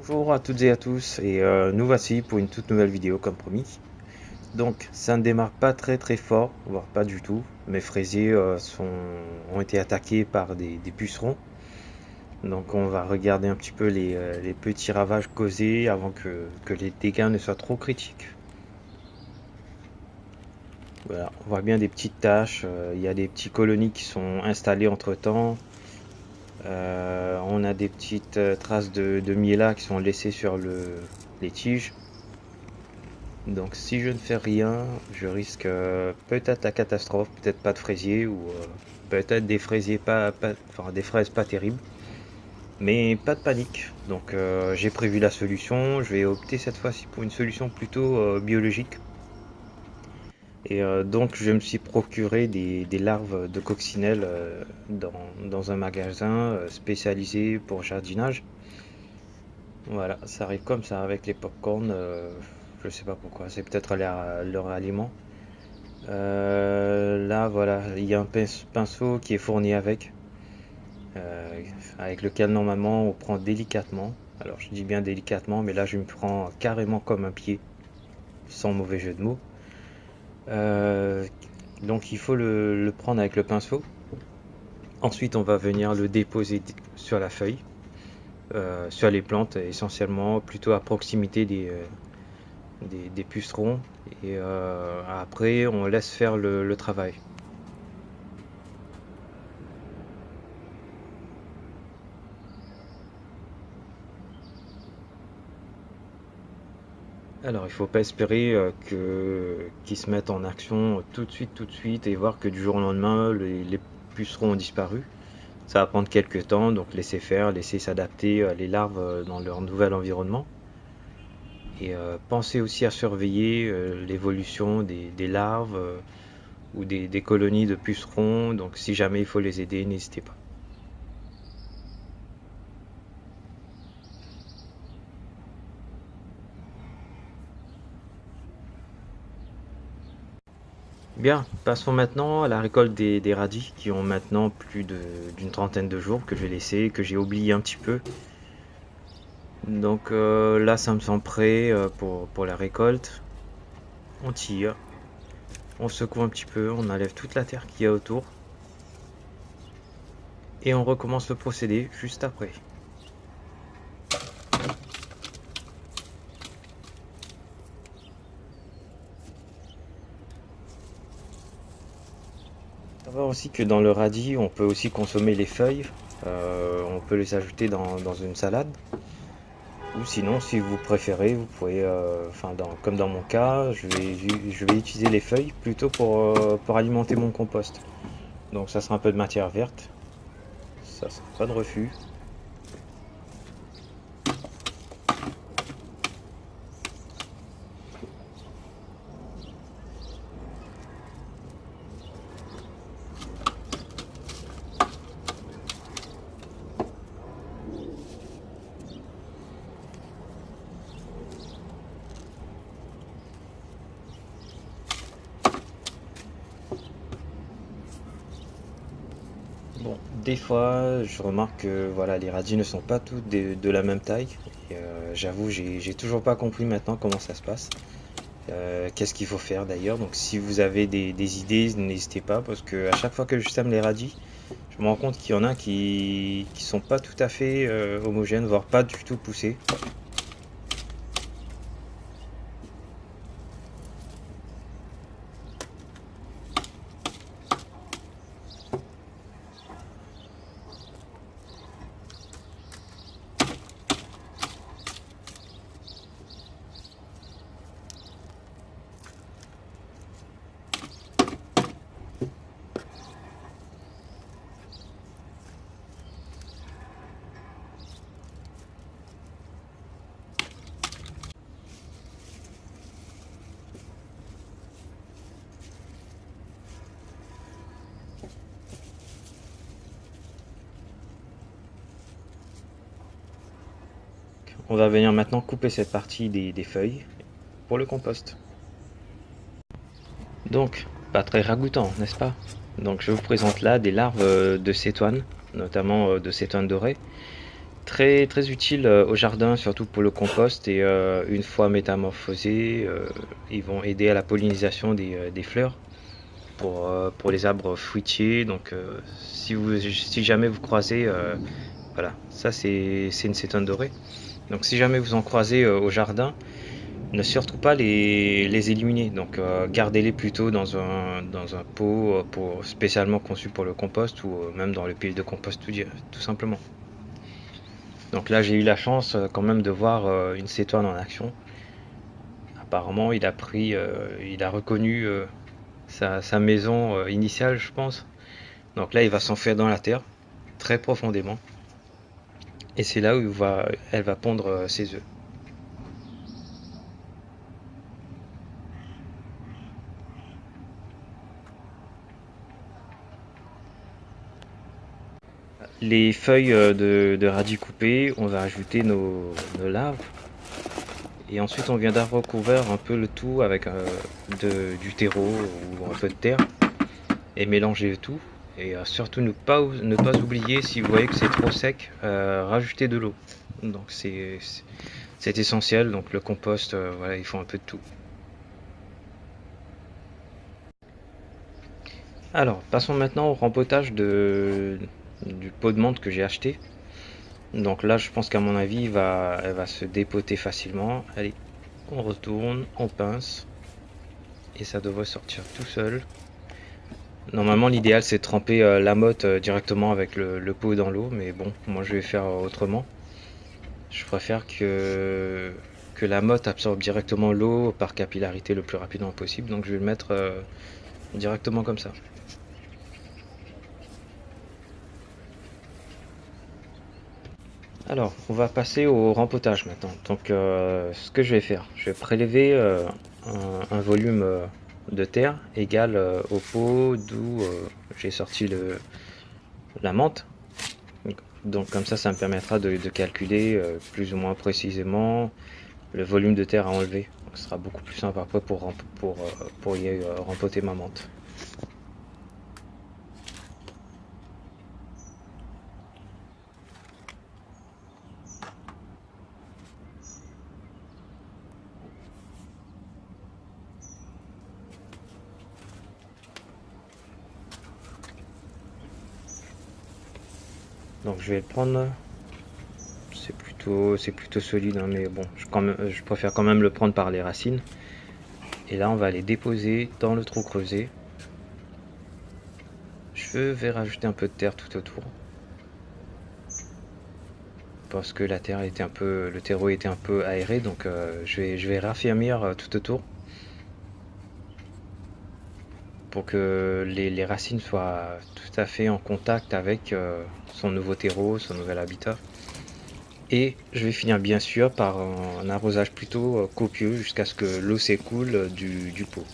Bonjour à toutes et à tous et nous voici pour une toute nouvelle vidéo comme promis. Donc ça ne démarre pas très fort, voire pas du tout. Mes fraisiers ont été attaqués par des pucerons. Donc on va regarder un petit peu les petits ravages causés avant que les dégâts ne soient trop critiques. Voilà, on voit bien des petites taches, il y a des petites colonies qui sont installées entre temps. On a des petites traces de miela qui sont laissées sur les tiges. Donc si je ne fais rien, je risque peut-être la catastrophe, peut-être pas de fraisier ou peut-être des fraisiers enfin des fraises pas terribles. Mais pas de panique. Donc j'ai prévu la solution. Je vais opter cette fois-ci pour une solution plutôt biologique. Et donc je me suis procuré des larves de coccinelle dans un magasin spécialisé pour jardinage. Voilà, ça arrive comme ça avec les pop-corn. Je sais pas pourquoi, c'est peut-être leur aliment. Là, voilà, il y a un pinceau qui est fourni euh, avec lequel normalement on prend délicatement. Alors je dis bien délicatement, mais là je me prends carrément comme un pied, sans mauvais jeu de mots. Euh, donc il faut le prendre avec le pinceau. Ensuite on va venir le déposer sur la feuille, sur les plantes essentiellement, plutôt à proximité des pucerons. Et après on laisse faire le travail. Alors, il faut pas espérer qu'ils se mettent en action tout de suite, et voir que du jour au lendemain, les pucerons ont disparu. Ça va prendre quelques temps, donc laisser faire, laisser s'adapter les larves dans leur nouvel environnement. Et pensez aussi à surveiller l'évolution des larves ou des colonies de pucerons. Donc, si jamais il faut les aider, n'hésitez pas. Bien, passons maintenant à la récolte des radis qui ont maintenant d'une trentaine de jours que j'ai laissé, que j'ai oublié un petit peu. Donc là, ça me semble prêt pour la récolte. On tire, on secoue un petit peu, on enlève toute la terre qu'il y a autour. Et on recommence le procédé juste après. Savoir aussi que dans le radis, on peut aussi consommer les feuilles. On peut les ajouter dans une salade. Ou sinon, si vous préférez, vous pouvez, comme dans mon cas, je vais utiliser les feuilles plutôt pour alimenter mon compost. Donc ça sera un peu de matière verte, ça sera pas de refus. Bon, des fois, je remarque que voilà, les radis ne sont pas tous de la même taille. Et, j'avoue, j'ai toujours pas compris maintenant comment ça se passe. Qu'est-ce qu'il faut faire d'ailleurs. Donc, si vous avez des idées, n'hésitez pas parce que à chaque fois que je sème les radis, je me rends compte qu'il y en a qui sont pas tout à fait homogènes, voire pas du tout poussés. On va venir maintenant couper cette partie des feuilles pour le compost. Donc, pas très ragoûtant, n'est-ce pas? Donc je vous présente là des larves de cétoine, notamment de cétoine dorée. Très, très utile au jardin, surtout pour le compost. Et une fois métamorphosés, ils vont aider à la pollinisation des fleurs pour les arbres fruitiers. Donc, si jamais vous croisez, voilà, ça c'est une cétone dorée. Donc, si jamais vous en croisez au jardin, ne surtout pas les éliminer. Donc, gardez-les plutôt dans un pot spécialement conçu pour le compost ou même dans le pile de compost tout simplement. Donc là, j'ai eu la chance quand même de voir une cétoine en action. Apparemment, il a reconnu sa maison initiale, je pense. Donc là, il va s'enfuir dans la terre, très profondément. Et c'est là où elle va pondre ses œufs. Les feuilles de radis coupées, on va ajouter nos larves. Et ensuite, on viendra recouvrir un peu le tout avec du terreau ou un peu de terre et mélanger le tout. Et surtout ne pas oublier, si vous voyez que c'est trop sec, rajouter de l'eau. Donc c'est essentiel. Donc le compost, voilà, il faut un peu de tout. Alors, passons maintenant au rempotage du pot de menthe que j'ai acheté. Donc là, je pense qu'à mon avis, elle va se dépoter facilement. Allez, on retourne, on pince. Et ça devrait sortir tout seul. Normalement, l'idéal, c'est de tremper la motte directement avec le pot dans l'eau. Mais bon, moi, je vais faire autrement. Je préfère que la motte absorbe directement l'eau par capillarité le plus rapidement possible. Donc, je vais le mettre directement comme ça. Alors, on va passer au rempotage maintenant. Donc, ce que je vais faire, je vais prélever un volume de terre égal au pot d'où j'ai sorti la menthe. Donc, comme ça me permettra de calculer plus ou moins précisément le volume de terre à enlever. Donc, ce sera beaucoup plus simple après pour y rempoter ma menthe. Donc, je vais le prendre. C'est plutôt solide, hein, mais bon, je préfère quand même le prendre par les racines. Et là, on va les déposer dans le trou creusé. Je vais rajouter un peu de terre tout autour. Parce que le terreau était un peu aéré, donc je vais raffermir tout autour. Pour que les racines soient tout à fait en contact avec son nouveau terreau, son nouvel habitat. Et je vais finir bien sûr par un arrosage plutôt copieux jusqu'à ce que l'eau s'écoule du pot.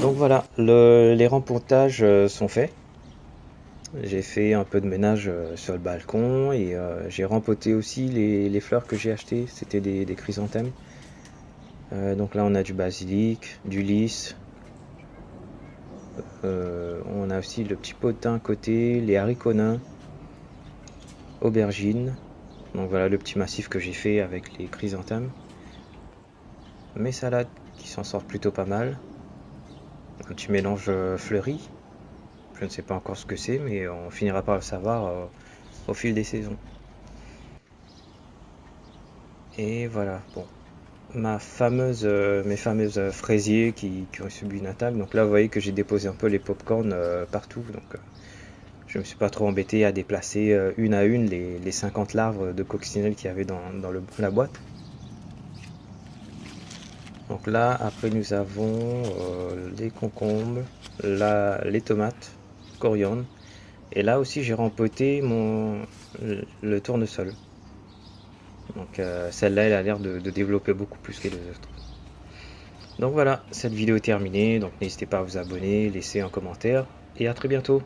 Donc voilà, les rempotages sont faits. J'ai fait un peu de ménage sur le balcon et j'ai rempoté aussi les fleurs que j'ai achetées. C'était des chrysanthèmes. Donc là on a du basilic, du lys. On a aussi le petit potin à côté, les haricots nains, aubergines. Donc voilà le petit massif que j'ai fait avec les chrysanthèmes. Mes salades qui s'en sortent plutôt pas mal. Un petit mélange fleuri. Je ne sais pas encore ce que c'est, mais on finira par le savoir au fil des saisons. Et voilà, bon. Mes fameuses fraisiers qui ont subi une attaque. Donc là, vous voyez que j'ai déposé un peu les pop-corn partout. Donc je me suis pas trop embêté à déplacer une à une les 50 larves de coccinelle qu'il y avait dans la boîte. Donc là, après, nous avons les concombres, les tomates, coriandre. Et là aussi, j'ai rempoté le tournesol. Donc celle-là, elle a l'air de développer beaucoup plus que les autres. Donc voilà, cette vidéo est terminée. Donc n'hésitez pas à vous abonner, laisser un commentaire. Et à très bientôt.